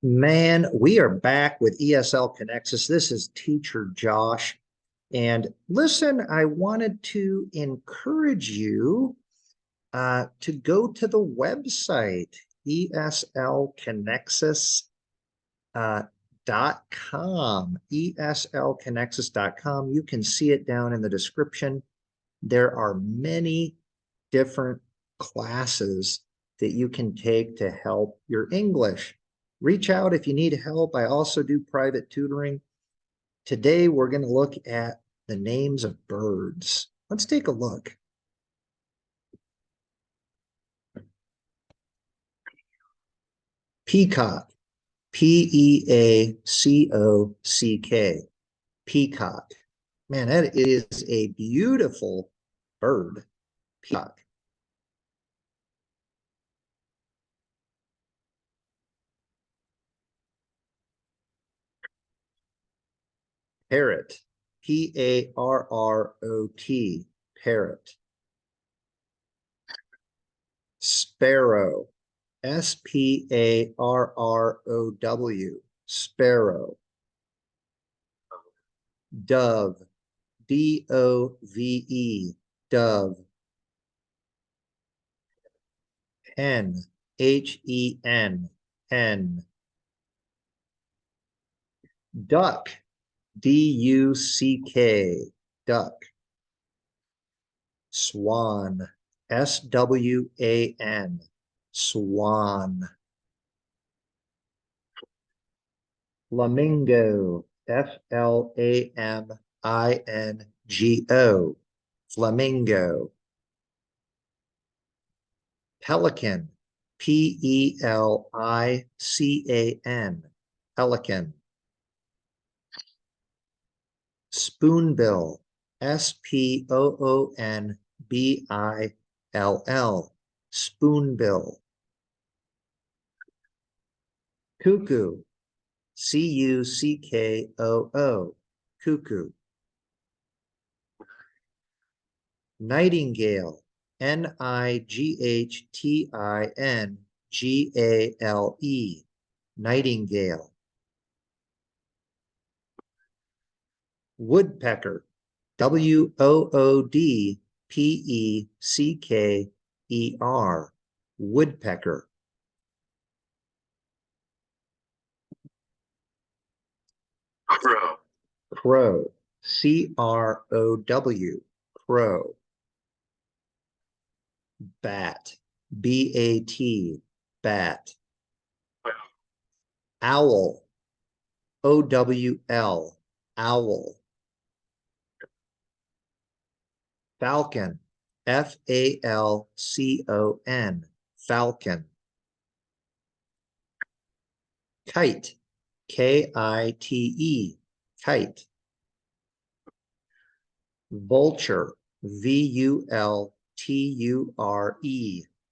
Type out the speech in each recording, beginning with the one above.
Man, we are back with ESL Connexus. This is Teacher Josh. And listen, I wanted to encourage you to go to the website, ESLConnexus.com, ESLConnexus.com. You can see it down in the description. There are many different classes that you can take to help your English. Reach out if you need help. I also do private tutoring. Today, we're going to look at the names of birds. Let's take a look. Peacock, P-E-A-C-O-C-K, peacock. Man, that is a beautiful bird, peacock. Parrot, P-A-R-R-O-T, parrot. Sparrow, S-P-A-R-R-O-W, sparrow. Dove, D-O-V-E, dove. Hen, H-E-N, hen. Duck, D-U-C-K, duck. Swan, S-W-A-N, swan. Flamingo, F-L-A-M-I-N-G-O, flamingo. Pelican, P-E-L-I-C-A-N, pelican. Spoonbill, S-P-O-O-N-B-I-L-L, spoonbill. Cuckoo, C-U-C-K-O-O, cuckoo. Nightingale, N-I-G-H-T-I-N-G-A-L-E, nightingale. Woodpecker, W-O-O-D-P-E-C-K-E-R, woodpecker. Crow. Crow, C-R-O-W, crow. Bat, B-A-T, bat. Owl, O-W-L, owl. Falcon, F-A-L-C-O-N, falcon. Kite, K-I-T-E, kite. Vulture, V-U-L-T-U-R-E,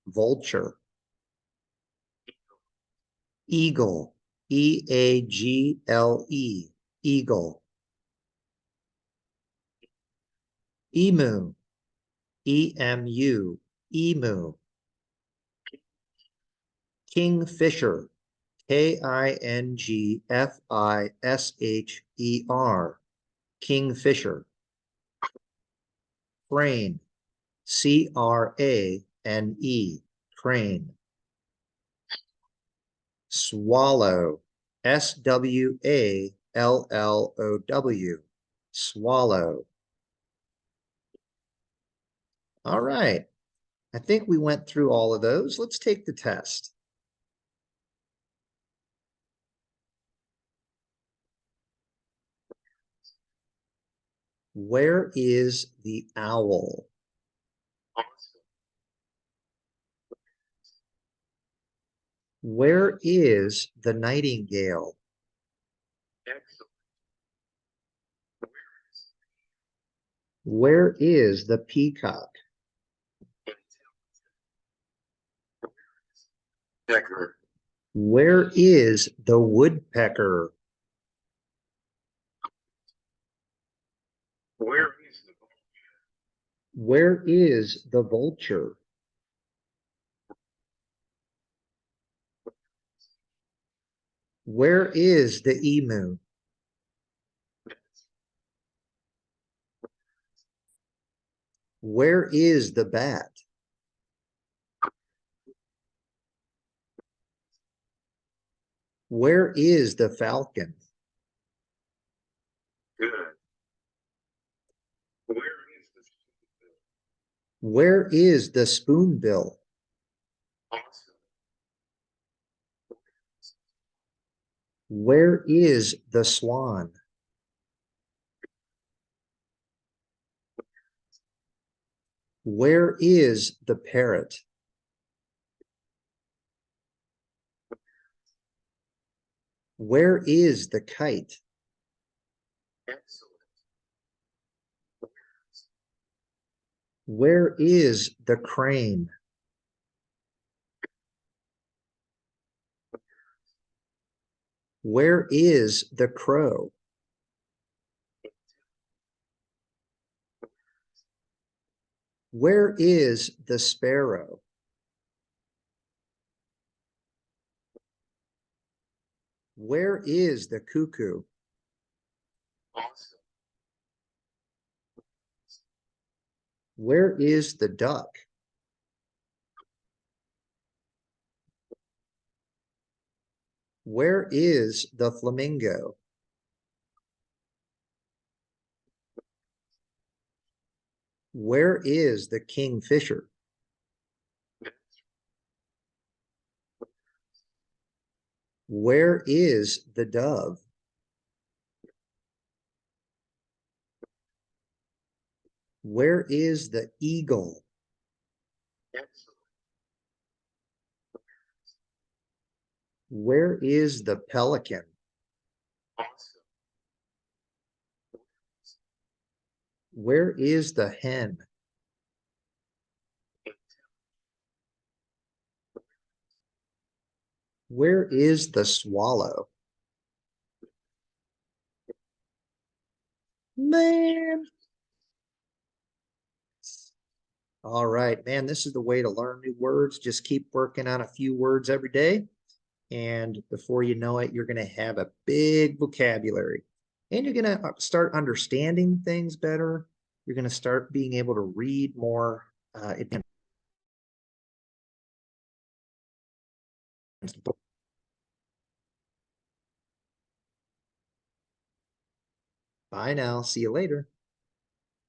vulture. Eagle, E-A-G-L-E, eagle. Emu, E-M-U, emu. Kingfisher, K-I-N-G-F-I-S-H-E-R, kingfisher. Crane, C-R-A-N-E, crane. Swallow, S-W-A-L-L-O-W, swallow. All right. I think we went through all of those. Let's take the test. Where is the owl? Where is the nightingale? Excellent. Where is the peacock? Pecker. Where is the woodpecker? Where is the vulture? Where is the vulture? Where is the emu? Where is the bat? Where is the falcon? Good. Where is the spoonbill? Where is the spoonbill? Awesome. Where is the swan? Where is the parrot? Where is the kite? Excellent. Where is the crane? Where is the crow? Where is the sparrow? Where is the cuckoo? Awesome. Where is the duck? Where is the flamingo? Where is the kingfisher? Where is the dove? Where is the eagle? Excellent. Where is the pelican? Awesome. Where is the hen? Where is the swallow? Man. All right, man, this is the way to learn new words. Just keep working on a few words every day. And before you know it, you're going to have a big vocabulary. And you're going to start understanding things better. You're going to start being able to read more. Bye now. See you later.